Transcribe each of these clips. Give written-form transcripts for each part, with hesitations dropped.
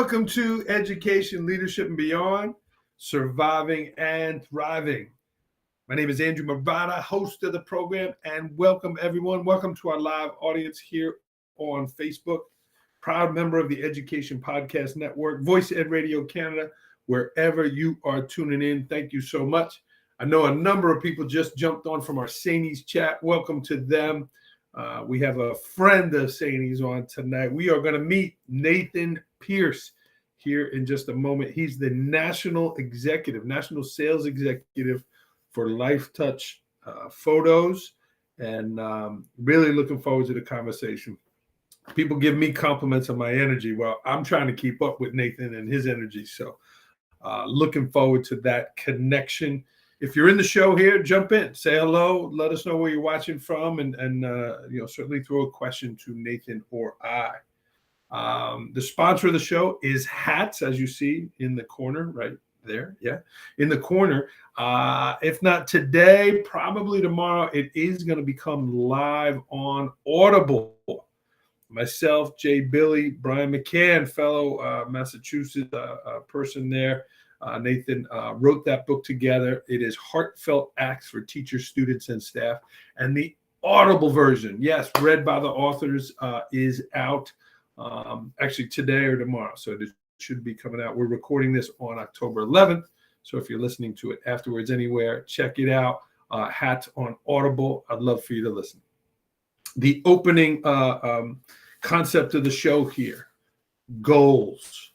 welcome to Education, Leadership, and Beyond, Surviving and Thriving. My name is Andrew Murata, host of the program, and welcome everyone. Welcome to our live audience here on Facebook. Proud member of the Education Podcast Network, Voice Ed Radio Canada, wherever you are tuning in. Thank you so much. I know a number of people just jumped on from our Sanies chat. Welcome to them. We have a friend of Sanies on tonight. We are going to meet Nathan Pierce here in just a moment. He's the national sales executive for Life Touch Photos, and really looking forward to the conversation. People give me compliments on my energy. Well, I'm trying to keep up with Nathan and his energy. So looking forward to that connection. If you're in the show here, jump in, say hello, let us know where you're watching from, and certainly throw a question to Nathan or I. The sponsor of the show is hats, as you see in the corner right there. Yeah, in the corner. If not today, probably tomorrow, it is going to become live on Audible. Myself, Jay Billy, Brian McCann, fellow Massachusetts person there. Nathan wrote that book together. It is Heartfelt Acts for Teachers, Students, and Staff. And the Audible version, yes, read by the authors, is out actually today or tomorrow. So it should be coming out. We're recording this on October 11th. So if you're listening to it afterwards anywhere, check it out. Hats on Audible. I'd love for you to listen. The opening concept of the show here, goals.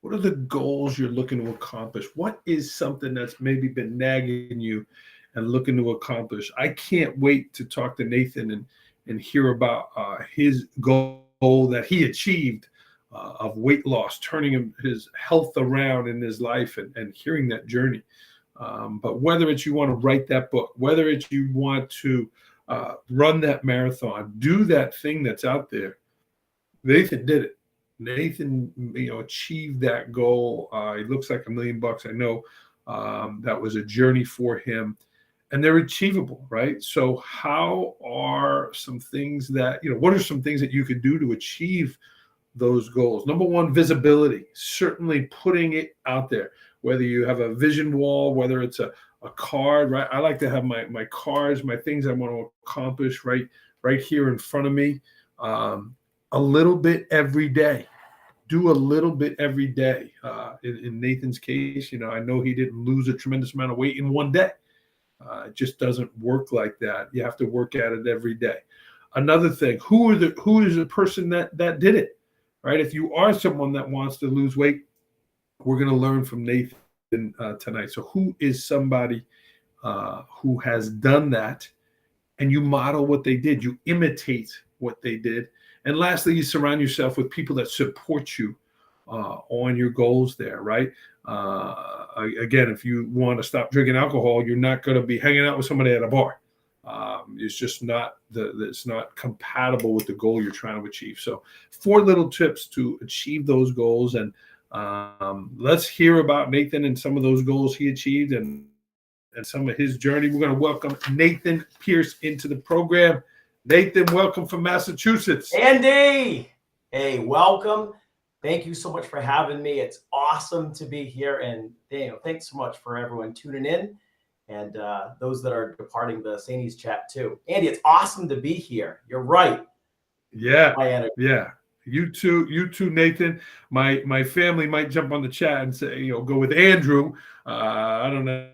What are the goals you're looking to accomplish? What is something that's maybe been nagging you and looking to accomplish? I can't wait to talk to Nathan and hear about his goal that he achieved of weight loss, turning his health around in his life and hearing that journey. But whether it's you want to write that book, whether it's you want to run that marathon, do that thing that's out there, Nathan did it. Nathan, achieved that goal. It looks like $1 million. I know that was a journey for him, and they're achievable, right? So how are some things that, what are some things that you could do to achieve those goals? Number one, visibility, certainly putting it out there, whether you have a vision wall, whether it's a card, right? I like to have my cards, my things I want to accomplish right here in front of me. A little bit every day. Do a little bit every day. In Nathan's case, I know he didn't lose a tremendous amount of weight in one day. It just doesn't work like that. You have to work at it every day. Another thing, who is the person that did it, right? If you are someone that wants to lose weight, we're going to learn from Nathan tonight. So who is somebody who has done that, and you model what they did, you imitate what they did. And lastly, you surround yourself with people that support you on your goals there, right? Again, if you want to stop drinking alcohol, you're not going to be hanging out with somebody at a bar. It's just it's not compatible with the goal you're trying to achieve. So 4 little tips to achieve those goals. And let's hear about Nathan and some of those goals he achieved and some of his journey. We're going to welcome Nathan Pierce into the program. Nathan, welcome from Massachusetts. Andy, hey, welcome. Thank you so much for having me. It's awesome to be here. And thanks so much for everyone tuning in and those that are departing the Sanies chat too. Andy, it's awesome to be here. You're right. Yeah. Yeah. You too, Nathan. My family might jump on the chat and say, go with Andrew. I don't know.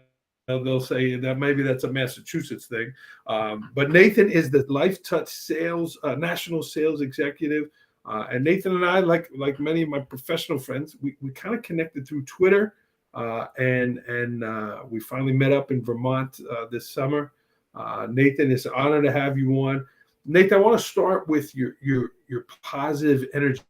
They'll say that maybe that's a Massachusetts thing. But Nathan is the Life Touch sales, national sales executive. And Nathan and I, like many of my professional friends, we kind of connected through Twitter. And we finally met up in Vermont this summer. Nathan, it's an honor to have you on. Nathan, I want to start with your positive energy.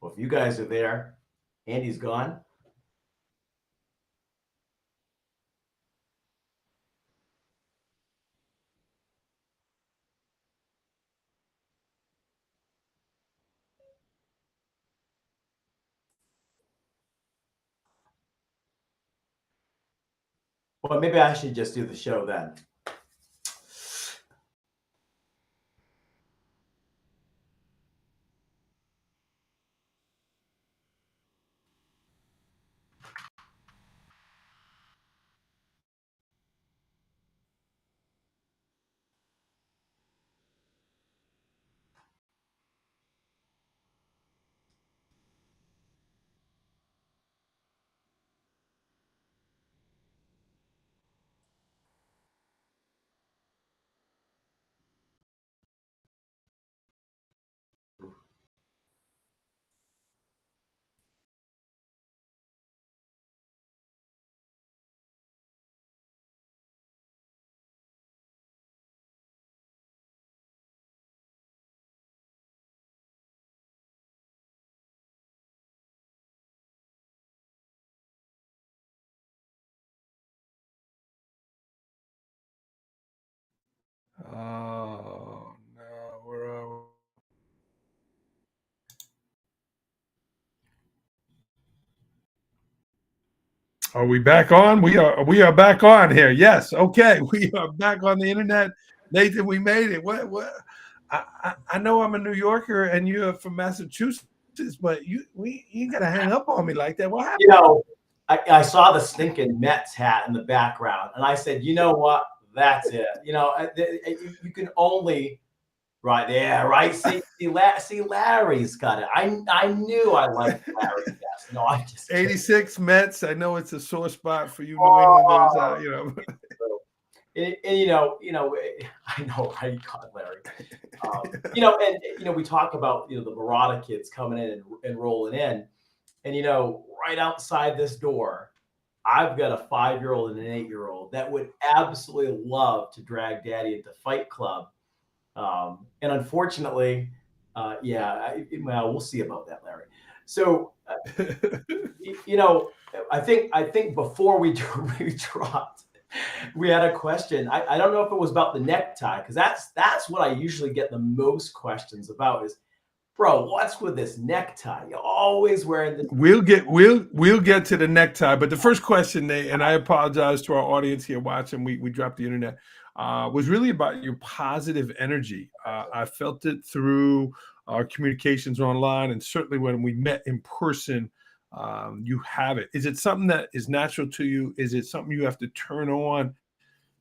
Well, if you guys are there, Andy's gone. Well, maybe I should just do the show then. Oh no, we're Are we back on? We are back on here. Yes. Okay. We are back on the internet. Nathan, we made it. I know I'm a New Yorker and you're from Massachusetts, but you ain't gotta hang up on me like that. What happened? You know, I saw the stinking Mets hat in the background, and I said, you know what? That's it. You know, you can only right there, right? See, Larry's got it. I knew I liked Larry best. No, I just 86 Mets. I know it's a sore spot for you New oh, Englanders. You know. and you know, I know, right? God, Larry. You know, and you know, we talk about the Murata kids coming in and rolling in, and you know, right outside this door, I've got a 5-year-old and an 8-year-old that would absolutely love to drag Daddy into Fight Club, and unfortunately, well, we'll see about that, Larry. So, you know, I think before we dropped, we had a question. I don't know if it was about the necktie, because that's what I usually get the most questions about is, bro, what's with this necktie? You're always wearing this. We'll get to the necktie, but the first question, Nate, and I apologize to our audience here watching. We dropped the internet. Was really about your positive energy. I felt it through our communications online, and certainly when we met in person. You have it. Is it something that is natural to you? Is it something you have to turn on?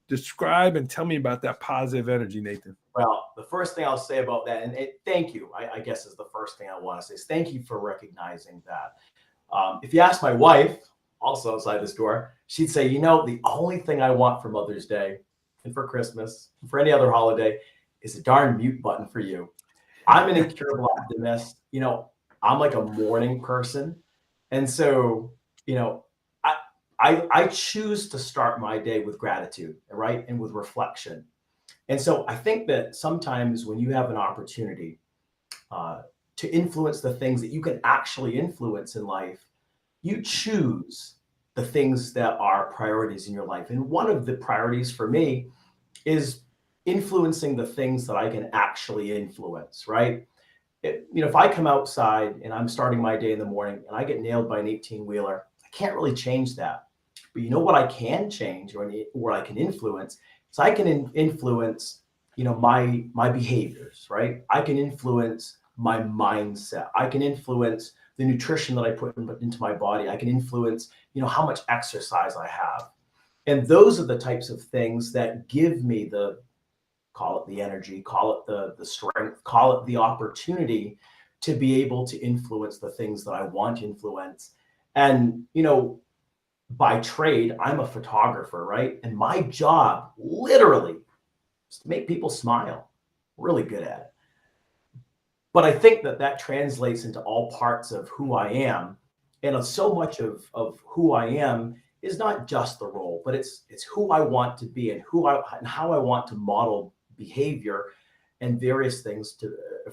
Describe and tell me about that positive energy, Nathan. Well, the first thing I'll say about that, and thank you, I guess is the first thing I want to say, is thank you for recognizing that. If you ask my wife, also outside this door, she'd say, you know, the only thing I want for Mother's Day and for Christmas, and for any other holiday, is a darn mute button for you. I'm an incurable optimist. You know, I'm like a morning person. And so, you know, I choose to start my day with gratitude, right? And with reflection. And so I think that sometimes when you have an opportunity to influence the things that you can actually influence in life, you choose the things that are priorities in your life. And one of the priorities for me is influencing the things that I can actually influence, right? If I come outside and I'm starting my day in the morning and I get nailed by an 18-wheeler, I can't really change that. But you know what I can change, or what I can influence? So I can influence, my behaviors, right? I can influence my mindset. I can influence the nutrition that I put into my body. I can influence, how much exercise I have. And those are the types of things that give me call it the energy, call it the strength, call it the opportunity to be able to influence the things that I want to influence. And, by trade, I'm a photographer, right? And my job literally is to make people smile. Really good at it. But I think that translates into all parts of who I am. And so much of who I am is not just the role, but it's who I want to be and how I want to model behavior and various things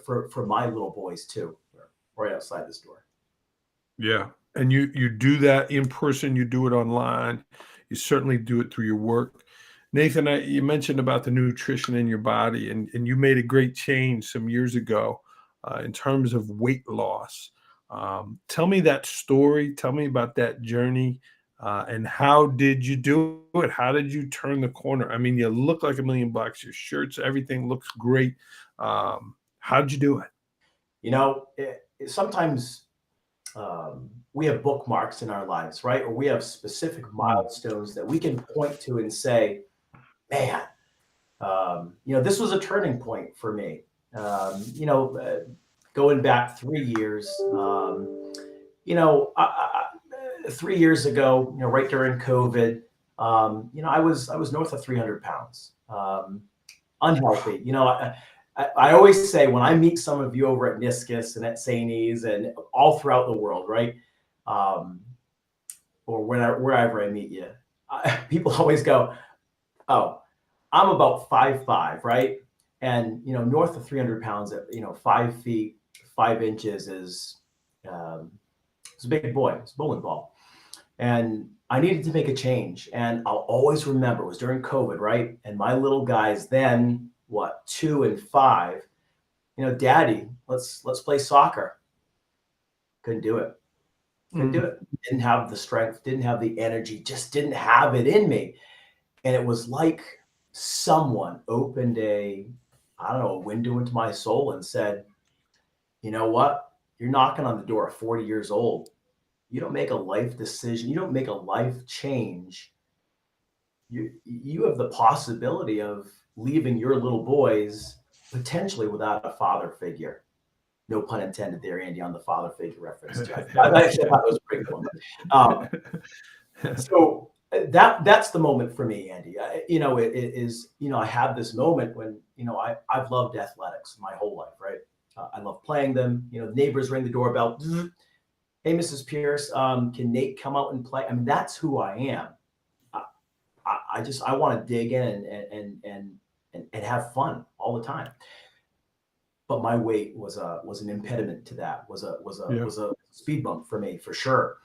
for my little boys too, right outside this door. Yeah. And you do that in person, you do it online, you certainly do it through your work. Nathan, you mentioned about the nutrition in your body, and you made a great change some years ago in terms of weight loss. Tell me that story. Tell me about that journey. And how did you do it? How did you turn the corner? I mean, you look like $1,000,000. Your shirts, everything looks great. How did you do it? Sometimes we have bookmarks in our lives, right? Or we have specific Mm. milestones that we can point to and say, man, this was a turning point for me. Going back 3 years, 3 years ago, right during COVID, I was north of 300 pounds, unhealthy. I always say when I meet some of you over at Niscus and at Saints and all throughout the world, right? Um, or wherever I meet you, people always go, "Oh, I'm about 5'5", right? And north of 300 pounds at 5 feet 5 inches is a big boy. It's a bowling ball, and I needed to make a change. And I'll always remember it was during COVID, right? And my little guys then, what, 2 and 5, Daddy, let's play soccer. Couldn't do it. Couldn't do Mm. it. Didn't have the strength. Didn't have the energy. Just didn't have it in me. And it was like someone opened a window into my soul and said, you know what? You're knocking on the door at 40 years old. You don't make a life decision. You don't make a life change. You have the possibility of leaving your little boys potentially without a father figure. No pun intended there, Andy, on the father figure reference. I actually thought it was a pretty good one. So that's the moment for me, Andy. It is. I have this moment when I've loved athletics my whole life, right? I love playing them. Neighbors ring the doorbell. Hey, Mrs. Pierce, can Nate come out and play? I mean, that's who I am. I want to dig in and have fun all the time. But my weight was an impediment to that. Was a speed bump for me for sure.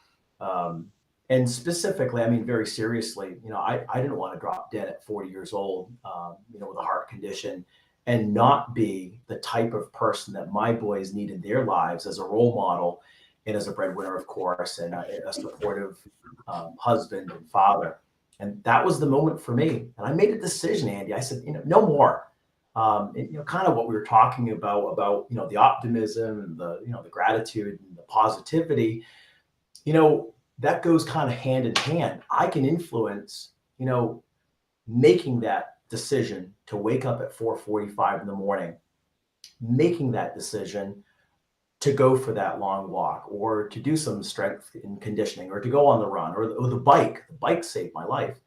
And specifically, I mean, very seriously, I didn't want to drop dead at 40 years old, with a heart condition and not be the type of person that my boys need in their lives as a role model and as a breadwinner, of course, and a supportive husband and father. And that was the moment for me. And I made a decision, Andy. I said, no more. Kind of what we were talking about, the optimism and the gratitude and the positivity, that goes kind of hand in hand. I can influence, making that decision to wake up at 4:45 in the morning, making that decision to go for that long walk or to do some strength and conditioning or to go on the run or the bike. The bike saved my life.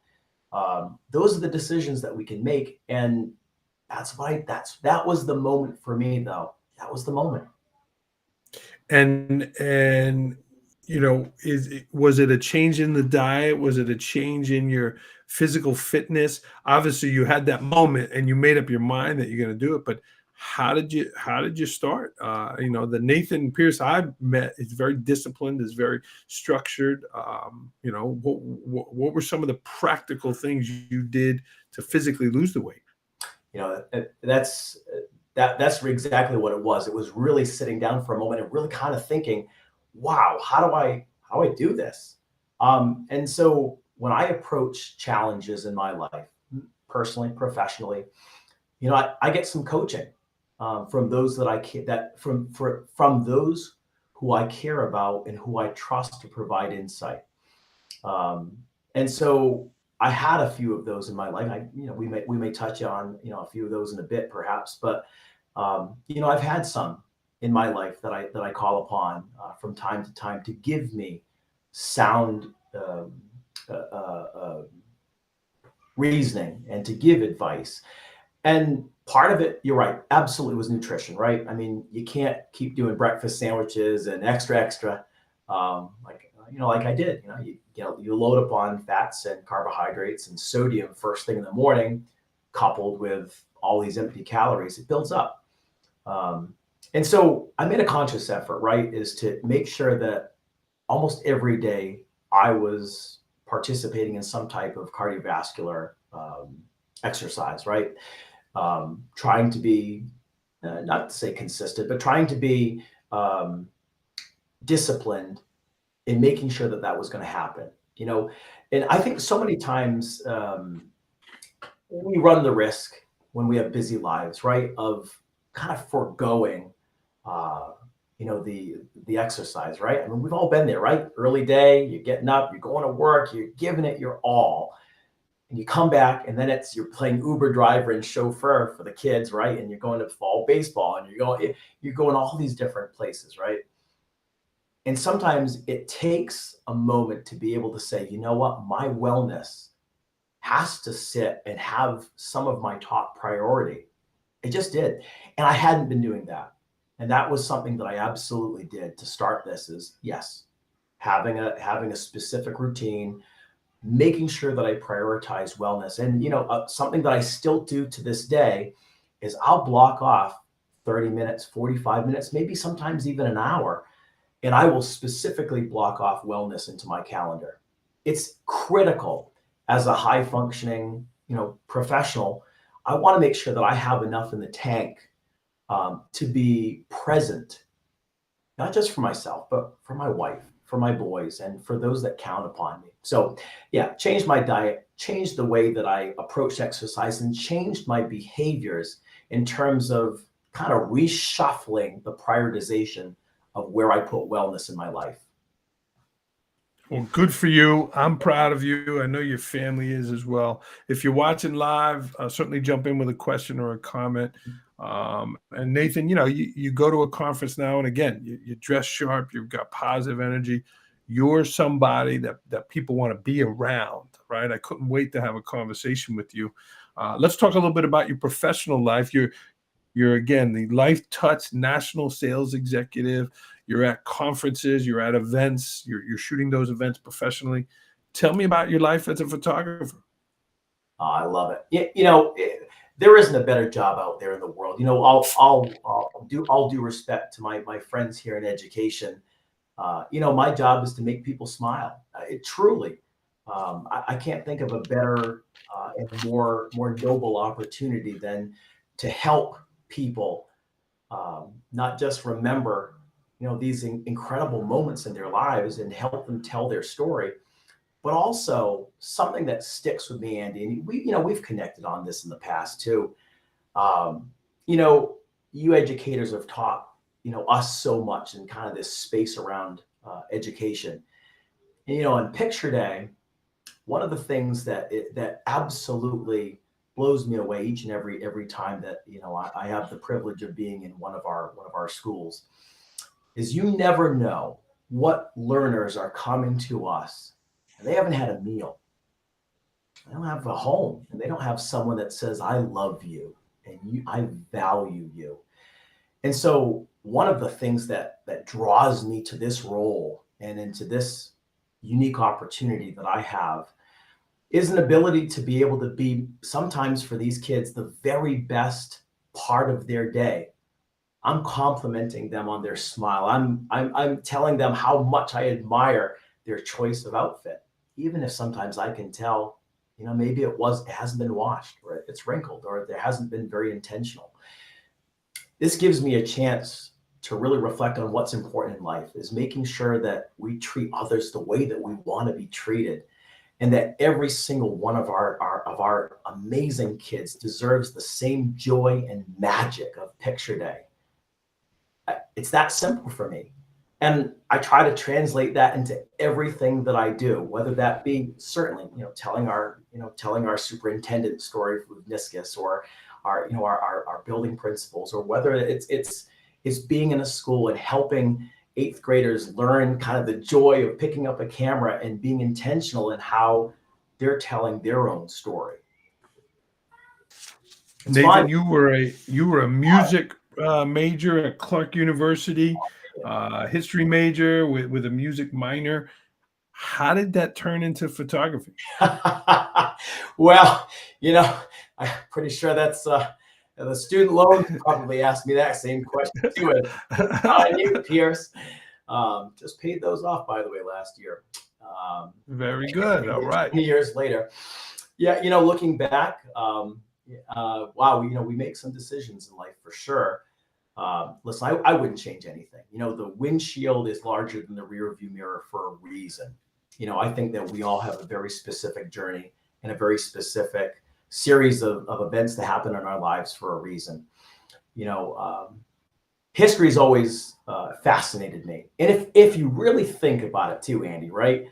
Those are the decisions that we can make. And that was the moment for me, though. That was the moment. And was it a change in the diet? Was it a change in your physical fitness? Obviously, you had that moment and you made up your mind that you're going to do it. But how did you start? The Nathan Pierce I met is very disciplined, is very structured. What were some of the practical things you did to physically lose the weight? That's exactly what it was. It was really sitting down for a moment and really kind of thinking, wow, how do I do this? And so when I approach challenges in my life, personally, professionally, I get some coaching from those from those who I care about and who I trust to provide insight. And so I had a few of those in my life. We may touch on a few of those in a bit, perhaps, but I've had some in my life that I call upon from time to time to give me sound reasoning and to give advice. And part of it, you're right, absolutely was nutrition, right? I mean, you can't keep doing breakfast sandwiches and extra, like I did. You load up on fats and carbohydrates and sodium first thing in the morning, coupled with all these empty calories, it builds up. And so I made a conscious effort, right, is to make sure that almost every day I was participating in some type of cardiovascular exercise, right? Trying to be, not to say consistent, but trying to be um, disciplined in making sure that that was going to happen. You know, and I think so many times we run the risk when we have busy lives, right, of kind of foregoing, uh, the exercise, right? I mean, we've all been there, right? Early day, you're getting up, you're going to work, you're giving it your all, and you come back, and then you're playing Uber driver and chauffeur for the kids, right? And you're going to fall baseball, and you're going all these different places, right? And sometimes it takes a moment to be able to say, you know what, my wellness has to sit and have some of my top priority. It just did. And I hadn't been doing that. And that was something that I absolutely did to start this is yes, having a specific routine, making sure that I prioritize wellness. And something that I still do to this day is I'll block off 30 minutes, 45 minutes, maybe sometimes even an hour, and I will specifically block off wellness into my calendar. It's critical as a high functioning, professional. I want to make sure that I have enough in the tank to be present, not just for myself, but for my wife, for my boys, and for those that count upon me. So, yeah, changed my diet, changed the way that I approached exercise, and changed my behaviors in terms of kind of reshuffling the prioritization of where I put wellness in my life. Well, good for you. I'm proud of you. I know your family is as well. If you're watching live, certainly jump in with a question or a comment. And Nathan, you go to a conference now, and again, you dress sharp, you've got positive energy. You're somebody that people want to be around, right? I couldn't wait to have a conversation with you. Let's talk a little bit about your professional life. You're again the Life Touch National Sales Executive. You're at conferences, you're at events, you're shooting those events professionally. Tell me about your life as a photographer. I love it. There isn't a better job out there in the world. I'll do respect to my friends here in education. My job is to make people smile. It truly, I can't think of a better and more noble opportunity than to help people not just remember, these incredible moments in their lives and help them tell their story, but also something that sticks with me, Andy. And we've connected on this in the past too. Um, you educators have taught, us so much in kind of this space around education. And, on picture day, one of the things that absolutely blows me away each and every time that I have the privilege of being in one of our schools is you never know what learners are coming to us and they haven't had a meal, they don't have a home, and they don't have someone that says I love you and I value you. And so one of the things that draws me to this role and into this unique opportunity that I have is an ability to be able to be sometimes for these kids the very best part of their day. I'm complimenting them on their smile. I'm telling them how much I admire their choice of outfit, even if sometimes I can tell, maybe it hasn't been washed, or it's wrinkled, or there hasn't been very intentional. This gives me a chance to really reflect on what's important in life, is making sure that we treat others the way that we want to be treated, and that every single one of our amazing kids deserves the same joy and magic of picture day. It's that simple for me. And I try to translate that into everything that I do, whether that be certainly, telling our superintendent story with Niscus, or our building principals, or whether it's being in a school and helping eighth graders learn kind of the joy of picking up a camera and being intentional in how they're telling their own story. It's Nathan, fun. you were a music major at Clark University, history major with a music minor. How did that turn into photography? Well, I'm pretty sure that's the student loans probably asked me that same question too. You, Pierce. Just paid those off, by the way, last year. Very good. All right. 20 years later. Yeah, looking back, wow, we make some decisions in life for sure. Listen, I wouldn't change anything. The windshield is larger than the rear view mirror for a reason. I think that we all have a very specific journey and a very specific series of events that happen in our lives for a reason. History's always fascinated me. And if you really think about it too, Andy, right?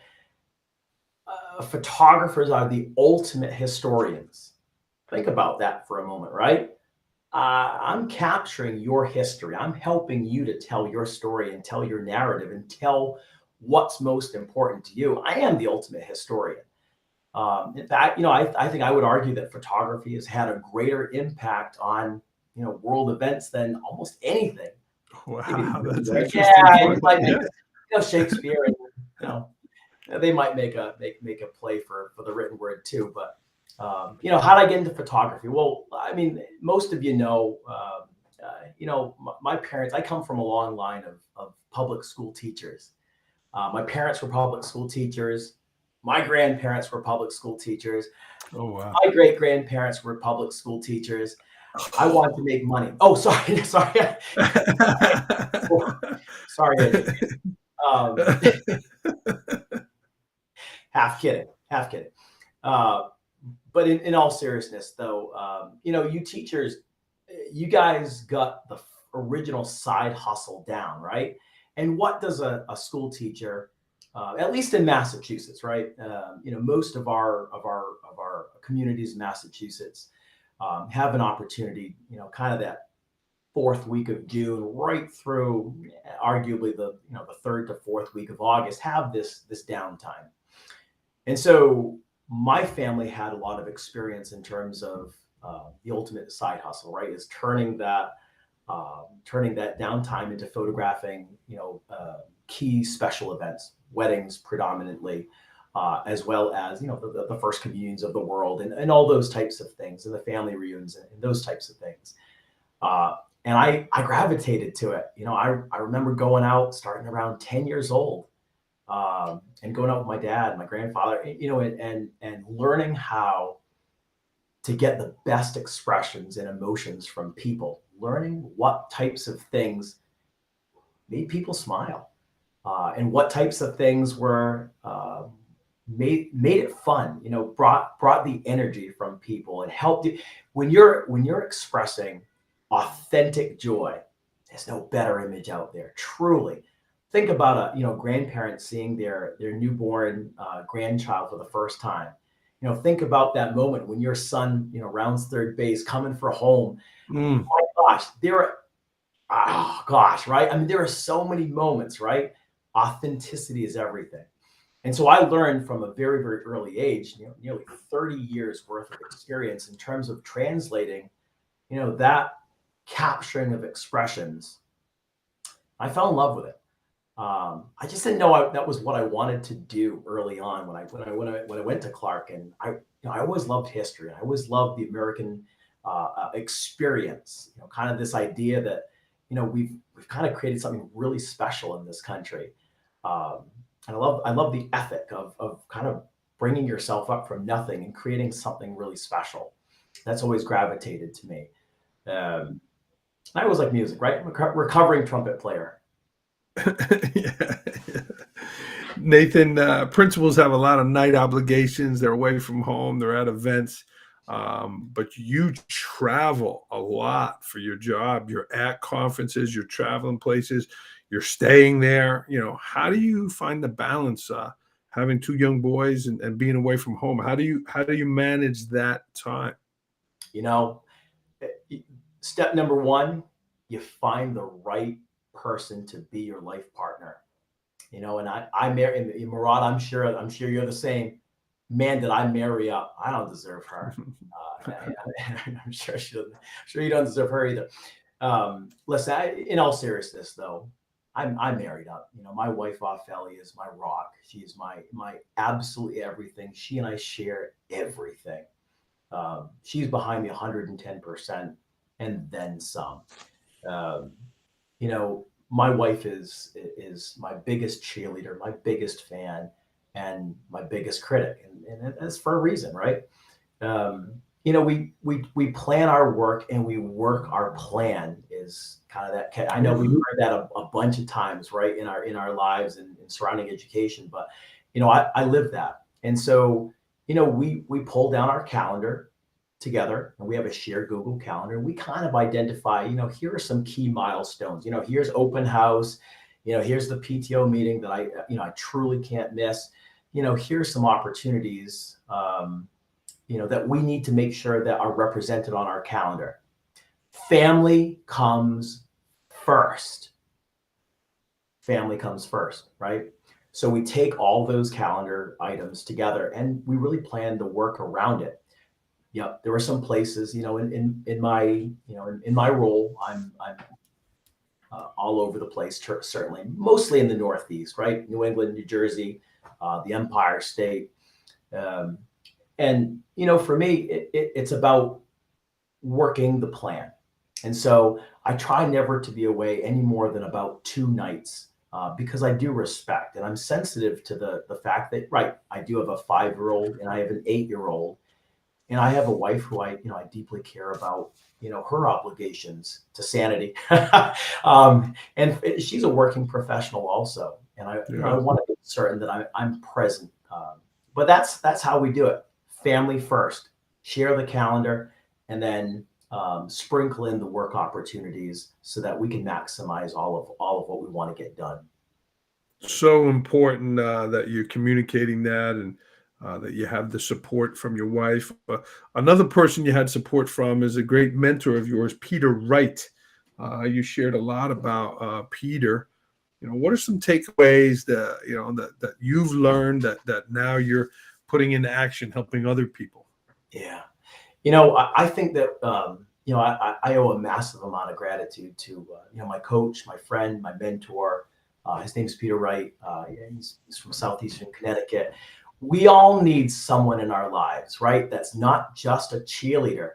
Photographers are the ultimate historians. Think about that for a moment, right? I'm capturing your history. I'm helping you to tell your story and tell your narrative and tell what's most important to you. I am the ultimate historian. In fact, I think I would argue that photography has had a greater impact on, world events than almost anything. Wow, that's Right? interesting. Yeah, you might make Shakespeare, and they might make a play for the written word too. But how did I get into photography? Well, I mean, most of my parents. I come from a long line of public school teachers. My parents were public school teachers. My grandparents were public school teachers. Oh, wow. My great grandparents were public school teachers. I wanted to make money. Oh, sorry. Sorry. Half kidding. But in all seriousness, though, you teachers, you guys got the original side hustle down, right? And what does a school teacher, at least in Massachusetts, right? Most of our communities in Massachusetts have an opportunity, kind of that fourth week of June, right through arguably the third to fourth week of August, have this downtime. And so my family had a lot of experience in terms of the ultimate side hustle, right? Is turning that downtime into photographing, key special events, weddings predominantly, as well as the first communions of the world and all those types of things, and the family reunions and those types of things. And I gravitated to it. I remember going out starting around 10 years old, and going out with my dad, my grandfather, and learning how to get the best expressions and emotions from people, learning what types of things made people smile, and what types of things were made it fun, brought the energy from people and helped you. When you're expressing authentic joy, there's no better image out there, truly. Think about grandparents seeing their newborn grandchild for the first time. Think about that moment when your son, rounds third base, coming for home. Mm. My gosh, right? I mean, there are so many moments, right? Authenticity is everything. And so I learned from a very, very early age, nearly 30 years worth of experience in terms of translating, that capturing of expressions. I fell in love with it. I just didn't know that was what I wanted to do early on when I went to Clark. And I always loved history. I always loved the American experience. Kind of this idea that we've kind of created something really special in this country. And I love the ethic of kind of bringing yourself up from nothing and creating something really special. That's always gravitated to me. I always like music, right? Recovering trumpet player. Yeah. Nathan, principals have a lot of night obligations. They're away from home. They're at events. But you travel a lot for your job. You're at conferences. You're traveling places. You're staying there. How do you find the balance having two young boys and being away from home? How do you manage that time? Step number one, you find the right person to be your life partner. And I marry Murad. I'm sure you're the same. Man, did I marry up? I don't deserve her. I'm sure you don't deserve her either. Listen, in all seriousness, though, I'm married up. My wife Ophelia is my rock. She is my absolutely everything. She and I share everything. She's behind me 110%, and then some. my wife is my biggest cheerleader, my biggest fan, and my biggest critic, and that's for a reason, right? We plan our work and we work our plan is kind of that. I know we've heard that a bunch of times, right, in our lives and surrounding education, but I live that, and so we pull down our calendar together, and we have a shared Google Calendar. We kind of identify, here are some key milestones. Here's open house. Here's the PTO meeting that I truly can't miss. Here's some opportunities. That we need to make sure that are represented on our calendar. Family comes first. Family comes first, right? So we take all those calendar items together and we really plan the work around it. Yep, there were some places, in my role, I'm all over the place, certainly, mostly in the Northeast, right? New England, New Jersey, the Empire State. And for me, it's about working the plan. And so I try never to be away any more than about 2 nights because I do respect and I'm sensitive to the fact that, right, I do have a 5-year-old and I have an 8-year-old. And I have a wife who I deeply care about, her obligations to sanity. And she's a working professional also. And I want to be certain that I'm present. But that's how we do it. Family first, share the calendar, and then sprinkle in the work opportunities so that we can maximize all of what we want to get done. So important that you're communicating that and that you have the support from your wife. Another person you had support from is a great mentor of yours, Peter Wright. You shared a lot about Peter. What are some takeaways that you've learned that now you're putting into action, helping other people? Yeah. I think that, I owe a massive amount of gratitude to, my coach, my friend, my mentor. His name is Peter Wright. He's from Southeastern Connecticut. We all need someone in our lives, right? That's not just a cheerleader,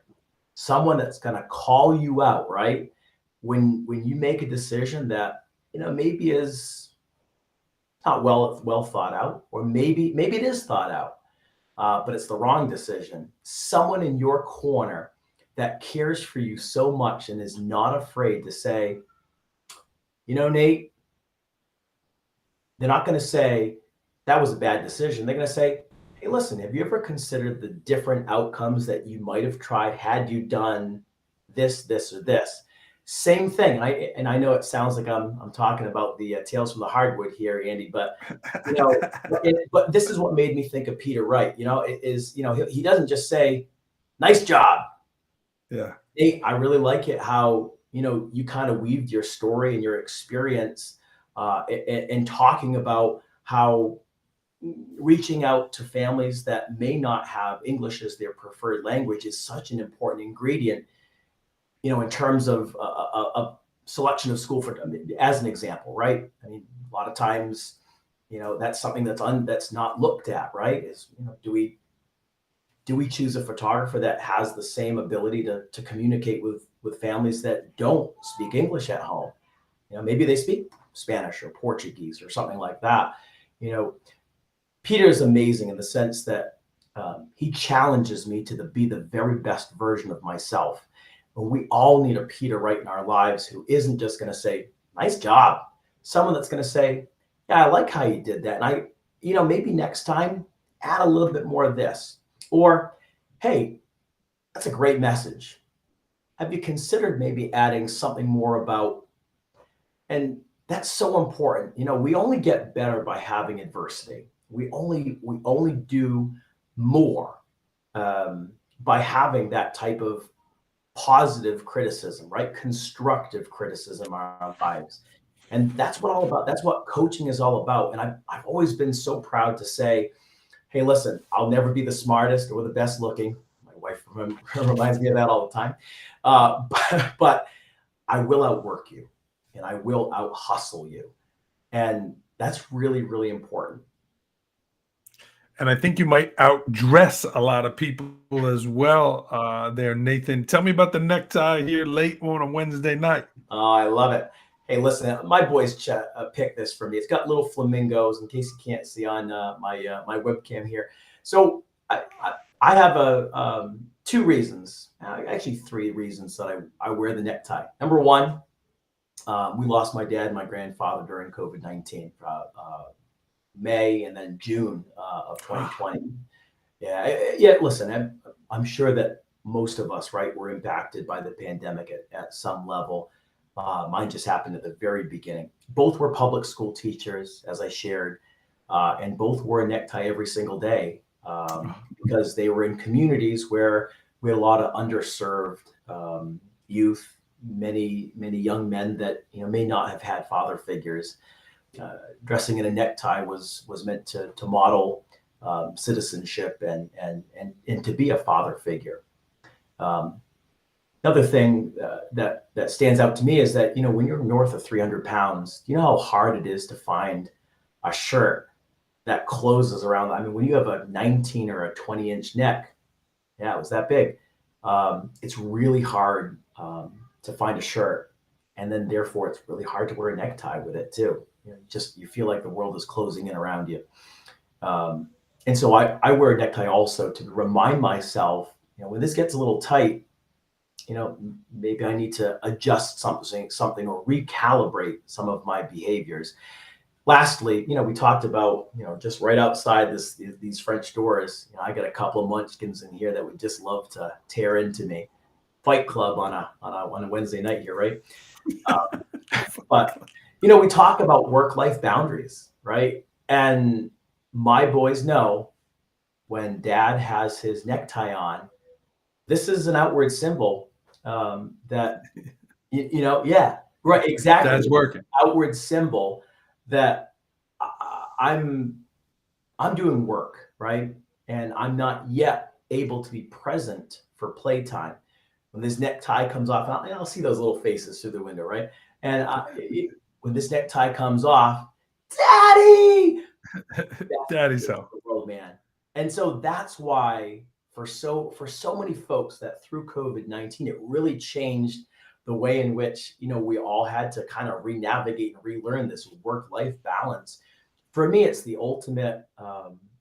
someone that's going to call you out, right? When you make a decision that, maybe is not well thought out, or maybe it is thought out. But it's the wrong decision. Someone in your corner that cares for you so much and is not afraid to say, Nate, they're not going to say that was a bad decision. They're going to say, hey, listen, have you ever considered the different outcomes that you might have tried had you done this, or this? Same thing. And I know it sounds like I'm talking about the Tales from the Hardwood here, Andy, but but this is what made me think of Peter Wright. He doesn't just say, "Nice job." Yeah. Hey, I really like it how you kind of weaved your story and your experience and talking about how reaching out to families that may not have English as their preferred language is such an important ingredient. In terms of a selection of school as an example, right? I mean, a lot of times, that's something that's not looked at, right? Is, do we choose a photographer that has the same ability to communicate with families that don't speak English at home? Maybe they speak Spanish or Portuguese or something like that. Peter is amazing in the sense that he challenges me to be the very best version of myself. But we all need a Peter Wright in our lives who isn't just going to say, nice job. Someone that's going to say, yeah, I like how you did that. And maybe next time add a little bit more of this. Or, hey, that's a great message. Have you considered maybe adding something more about, and that's so important. We only get better by having adversity. We only do more by having that type of positive criticism, right? Constructive criticism in our lives. And that's what coaching is all about. And I've always been so proud to say, hey, listen, I'll never be the smartest or the best looking. My wife reminds me of that all the time. But I will outwork you and I will out hustle you. And that's really, really important. And I think you might outdress a lot of people as well there, Nathan. Tell me about the necktie here late on a Wednesday night. Oh, I love it. Hey, listen, my boys picked this for me. It's got little flamingos, in case you can't see on my webcam here. So I have two reasons, actually three reasons that I wear the necktie. Number one, we lost my dad and my grandfather during COVID-19, May and then June of 2020. Yeah. Listen, I'm sure that most of us, right, were impacted by the pandemic at some level. Mine just happened at the very beginning. Both were public school teachers, as I shared, and both wore a necktie every single day because they were in communities where we had a lot of underserved youth, many young men that may not have had father figures. Dressing in a necktie was meant to model citizenship and to be a father figure. Another thing that stands out to me is that when you're north of 300 pounds, you know how hard it is to find a shirt that closes around. I mean, when you have a 19 or a 20-inch neck, yeah, it was that big. It's really hard to find a shirt, and then therefore it's really hard to wear a necktie with it too. You feel like the world is closing in around you. And so I wear a necktie also to remind myself, when this gets a little tight, maybe I need to adjust something or recalibrate some of my behaviors. Lastly, we talked about, just right outside these French doors, I got a couple of munchkins in here that would just love to tear into me. Fight Club on a Wednesday night here, right? But we talk about work-life boundaries, right? And my boys know when dad has his necktie on, this is an outward symbol that, yeah, right, exactly. Dad's working. Outward symbol that I'm doing work, right? And I'm not yet able to be present for playtime. When this necktie comes off, and I'll see those little faces through the window, right? And when this necktie comes off, Daddy! Daddy's home. World, man. And so that's why for so many folks that through COVID-19, it really changed the way in which, we all had to kind of re-navigate and relearn this work-life balance. For me, it's the ultimate,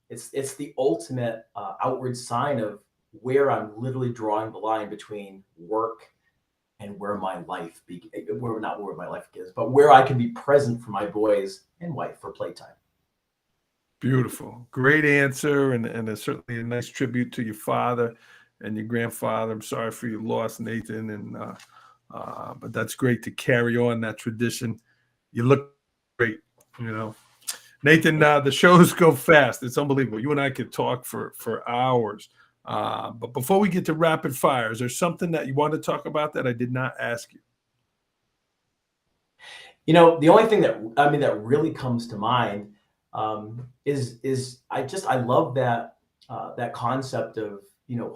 it's the ultimate outward sign of where I'm literally drawing the line between work and where my life not where my life is, but where I can be present for my boys and wife for playtime. Beautiful. Great answer. And certainly a nice tribute to your father and your grandfather. I'm sorry for your loss, Nathan. And but that's great to carry on that tradition. You look great, Nathan, the shows go fast. It's unbelievable. You and I could talk for hours. But before we get to rapid fire, is there something that you want to talk about that I did not ask you? The only thing that really comes to mind is I love that concept of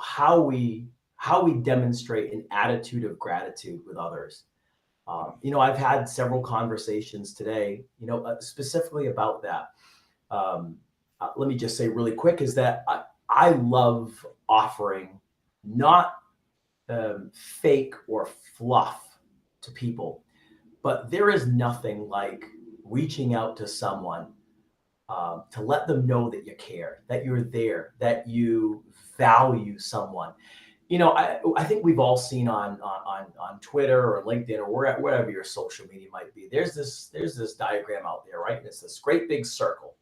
how we demonstrate an attitude of gratitude with others. I've had several conversations today, specifically about that. Let me just say really quick is that I love offering not fake or fluff to people, but there is nothing like reaching out to someone to let them know that you care, that you're there, that you value someone. I think we've all seen on Twitter or LinkedIn or wherever your social media might be. There's this diagram out there, right? And it's this great big circle,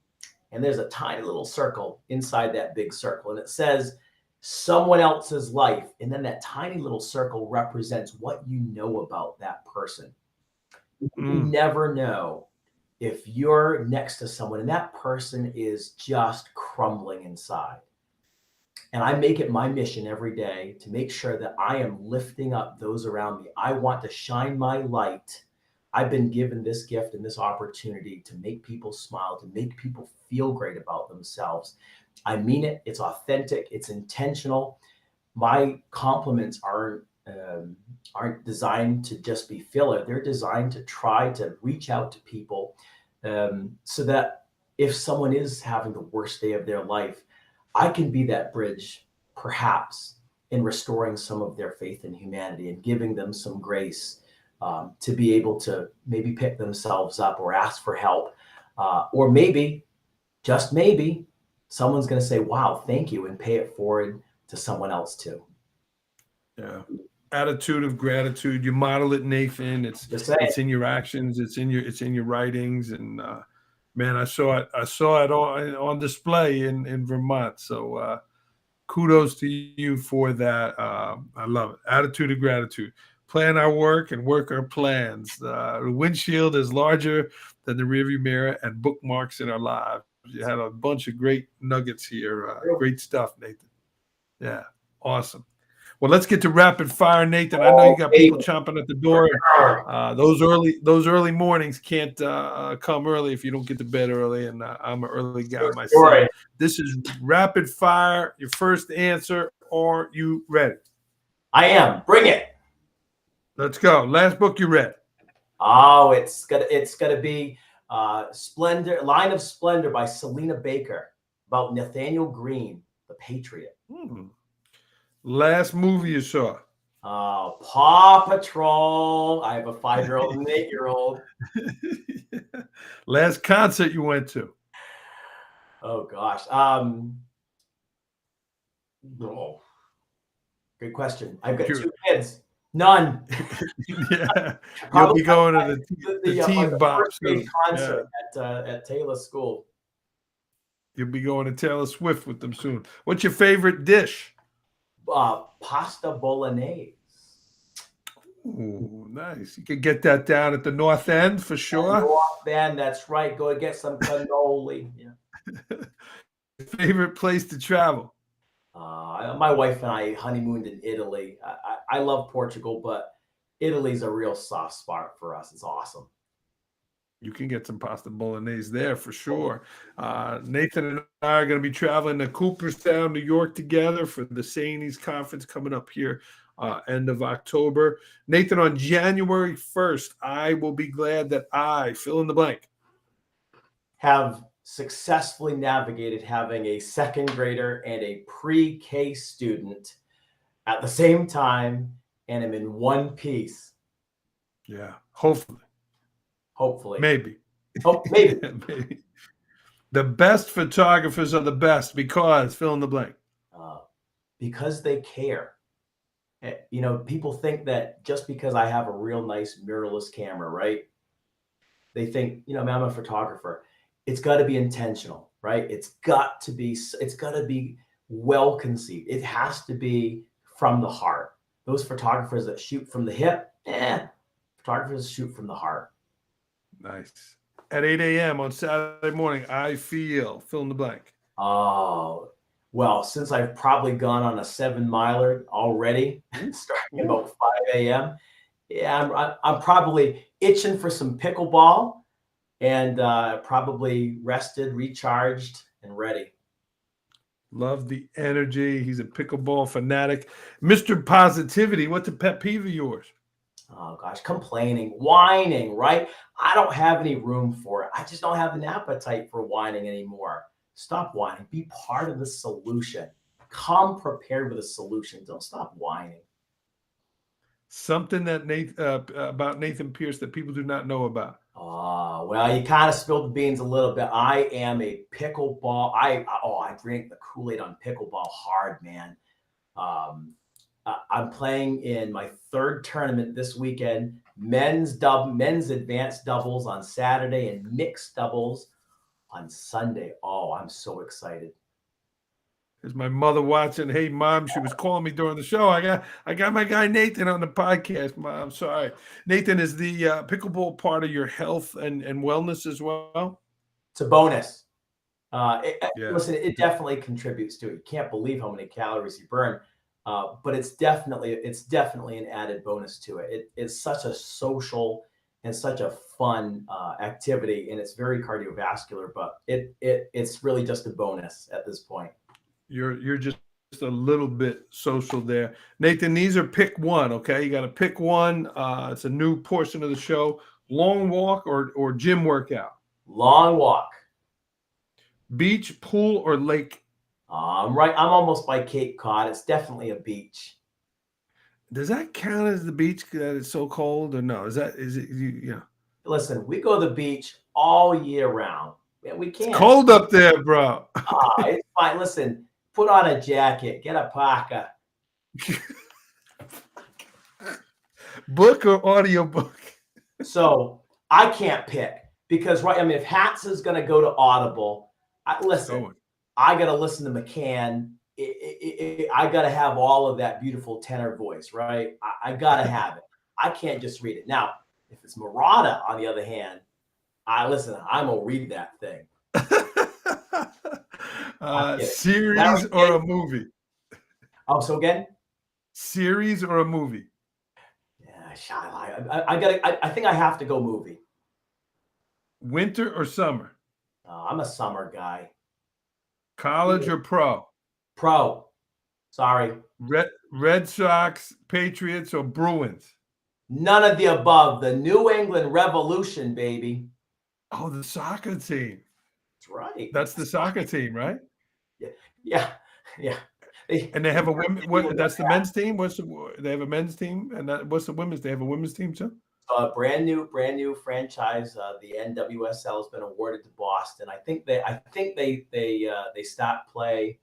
and there's a tiny little circle inside that big circle, and it says someone else's life, and then that tiny little circle represents what you know about that person. You never know if you're next to someone and that person is just crumbling inside. And I make it my mission every day to make sure that I am lifting up those around me. I want to shine my light. I've been given this gift and this opportunity to make people smile, to make people feel great about themselves. I mean it. It's authentic. It's intentional. My compliments aren't designed to just be filler. They're designed to try to reach out to people so that if someone is having the worst day of their life, I can be that bridge, perhaps, in restoring some of their faith in humanity and giving them some grace to be able to maybe pick themselves up or ask for help. Or maybe, just maybe, someone's going to say, wow, thank you, and pay it forward to someone else too. Yeah. Attitude of gratitude. You model it, Nathan. Just saying. It's in your actions. It's in your writings. And man, I saw it on display in Vermont. So kudos to you for that. I love it. Attitude of gratitude. Plan our work and work our plans. The windshield is larger than the rearview mirror, and bookmarks in our lives. You had a bunch of great nuggets here. Great stuff, Nathan. Yeah, awesome. Well, let's get to rapid fire, Nathan. I know you got people chomping at the door. Those early mornings can't come early if you don't get to bed early, and I'm an early guy myself. This is rapid fire. Your first answer. Are you ready? I am. Bring it. Let's go. Last book you read? Oh, it's gonna be Splendor, Line of Splendor by Selena Baker, about Nathaniel Green, the Patriot. Last movie you saw? Paw Patrol. I have a 5-year-old and an 8-year-old. Last concert you went to? Oh gosh. Good question. I've got 2 kids. None. Yeah, you'll be going to the Teen Bop concert at Taylor School. You'll be going to Taylor Swift with them soon. What's your favorite dish? Pasta bolognese. Ooh, nice. You can get that down at the North End for sure. North End, that's right. Go and get some cannoli. Yeah. Favorite place to travel? My wife and I honeymooned in Italy. I love Portugal, but Italy's a real soft spot for us. It's awesome. You can get some pasta bolognese there for sure. Nathan and I are going to be traveling to Cooperstown, New York together for the Sanies Conference coming up here end of October. Nathan, on January 1st, I will be glad that I, fill in the blank, have successfully navigated having a second grader and a pre-K student at the same time, and I'm in one piece. Yeah, hopefully. Maybe. Oh, maybe. Maybe. The best photographers are the best because, fill in the blank. Because they care. You know, people think that just because I have a real nice mirrorless camera, right? They think, you know, I'm a photographer. It's got to be intentional, right? It's got to be well conceived. It has to be from the heart. Those photographers that shoot from the hip, photographers shoot from the heart. Nice. At 8 a.m. on Saturday morning, I feel, fill in the blank. Oh, well, since I've probably gone on a 7-miler already, starting about 5 a.m., yeah, I'm probably itching for some pickleball and probably rested, recharged, and ready. Love the energy. He's a pickleball fanatic. Mr. Positivity, what's a pet peeve of yours? Oh, gosh, complaining, whining, right? I don't have any room for it. I just don't have an appetite for whining anymore. Stop whining. Be part of the solution. Come prepared with a solution. Don't stop whining. Something that about Nathan Pierce that people do not know about. Well, you kind of spilled the beans a little bit. I am a pickleball. I drink the Kool-Aid on pickleball hard, man. I'm playing in my 3rd tournament this weekend. Men's advanced doubles on Saturday and mixed doubles on Sunday. Oh, I'm so excited. Is my mother watching? Hey, Mom, she was calling me during the show. I got my guy Nathan on the podcast, Mom. Sorry. Nathan, is the pickleball part of your health and wellness as well? It's a bonus. Listen, it definitely contributes to it. You can't believe how many calories you burn, but it's definitely an added bonus to it. It's such a social and such a fun activity, and it's very cardiovascular, but it's really just a bonus at this point. You're just a little bit social there. Nathan, these are pick one, okay? You got to pick one. It's a new portion of the show. Long walk or gym workout? Long walk. Beach, pool, or lake? I'm right. I'm almost by Cape Cod. It's definitely a beach. Does that count as the beach that it's so cold, or no? Is it you? Listen, we go to the beach all year round. Man, we It's can. cold up there, bro. It's fine. Listen, put on a jacket, get a parka. Book or audio book? So I can't pick because, right, I mean, if Hats is going to go to Audible, listen, I got to listen to McCann. I got to have all of that beautiful tenor voice, right? I got to have it. I can't just read it. Now, if it's Murata, on the other hand, I'm going to read that thing. Series or a movie? Oh, so again? Series or a movie? Yeah, I think I have to go movie. Winter or summer? I'm a summer guy. College or pro? Pro. Sorry. Red Sox, Patriots, or Bruins? None of the above. The New England Revolution, baby. Oh, the soccer team. That's right. That's the soccer team, right? Yeah. And they have a women. That's the men's team. They have a men's team, and what's the women's? They have a women's team too. Brand new franchise. The NWSL has been awarded to Boston. I think they start play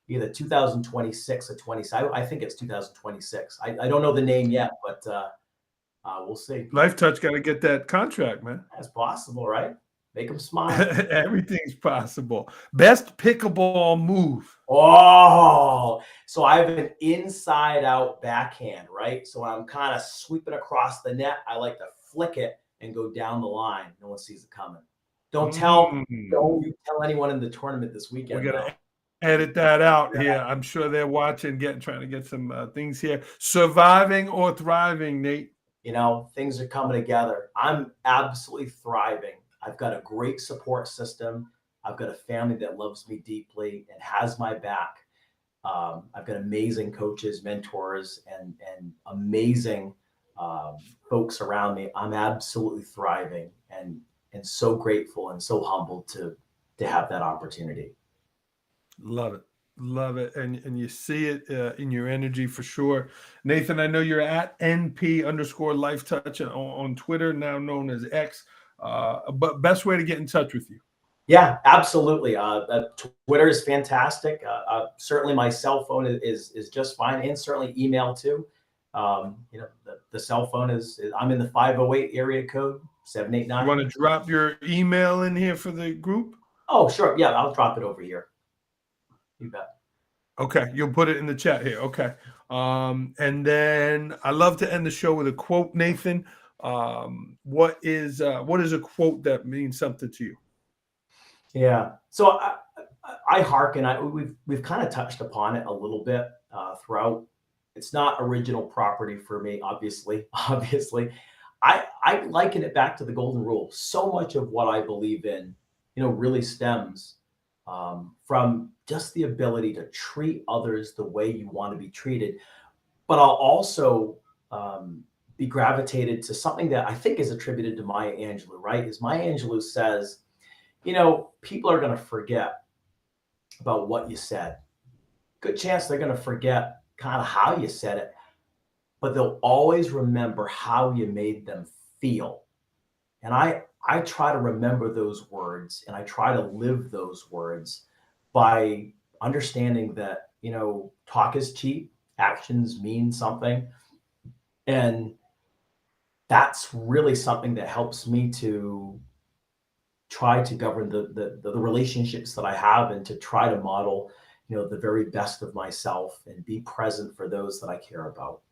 either 2026 or 27. I think it's 2026. I don't know the name yet, but we'll see. Life Touch got to get that contract, man. That's possible, right? Make them smile. Everything's possible. Best pickleball move. Oh, so I have an inside out backhand, right? So when I'm kind of sweeping across the net, I like to flick it and go down the line. No one sees it coming. Don't you tell anyone in the tournament this weekend. We're gonna edit that out here. I'm sure they're watching, trying to get some things here. Surviving or thriving, Nate? Things are coming together. I'm absolutely thriving. I've got a great support system. I've got a family that loves me deeply and has my back. I've got amazing coaches, mentors, and amazing folks around me. I'm absolutely thriving and so grateful and so humbled to have that opportunity. Love it, and you see it in your energy for sure. Nathan, I know you're at NP_LifeTouch on Twitter, now known as X. But best way to get in touch with you? Yeah, absolutely. Twitter is fantastic. Certainly my cell phone is just fine, and certainly email too. The cell phone I'm in the 508 area code, 789. You want to drop your email in here for the group? Oh, sure. Yeah, I'll drop it over here. You bet. Okay, you'll put it in the chat here. Okay. And then I love to end the show with a quote, Nathan. What is a quote that means something to you? Yeah. So I hearken. We've kind of touched upon it a little bit throughout. It's not original property for me, obviously. I liken it back to the golden rule. So much of what I believe in, really stems from just the ability to treat others the way you want to be treated. But I'll also be gravitated to something that I think is attributed to Maya Angelou, right? Is Maya Angelou says, people are going to forget about what you said. Good chance they're going to forget kind of how you said it, but they'll always remember how you made them feel. And I try to remember those words, and I try to live those words by understanding that, talk is cheap, actions mean something. And that's really something that helps me to try to govern the relationships that I have, and to try to model, the very best of myself and be present for those that I care about.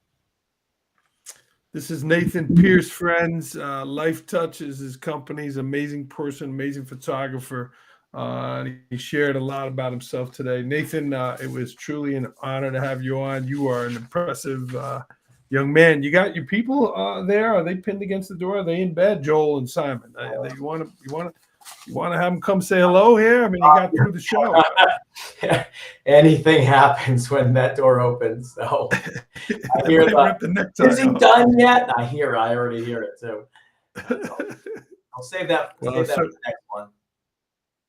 This is Nathan Pierce, friends. Life Touch is his company's amazing person, amazing photographer. He shared a lot about himself today. Nathan, it was truly an honor to have you on. You are an impressive young man. You got your people there? Are they pinned against the door? Are they in bed, Joel and Simon? You want to have them come say hello here? I mean, you got through the show. Anything happens when that door opens. So I hear the necktie. Is he done yet? I already hear it too. I'll save that for the next one.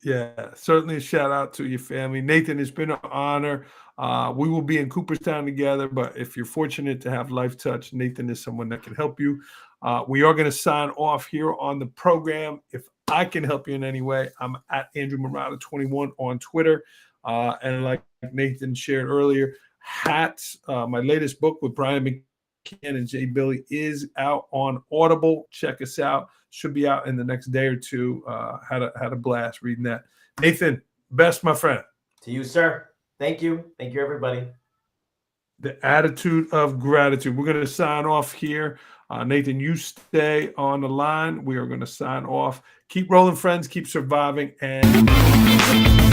Yeah, certainly a shout out to your family. Nathan, it's been an honor. We will be in Cooperstown together, but if you're fortunate to have Life Touch, Nathan is someone that can help you. We are going to sign off here on the program. If I can help you in any way, I'm at Andrew Murata 21 on Twitter. And like Nathan shared earlier, hats, my latest book with Brian McCann and Jay Billy is out on Audible. Check us out. Should be out in the next day or two. Had a blast reading that. Nathan, best, my friend. To you, sir. Thank you. Thank you, everybody. The attitude of gratitude. We're going to sign off here. Nathan, you stay on the line. We are going to sign off. Keep rolling, friends. Keep surviving. And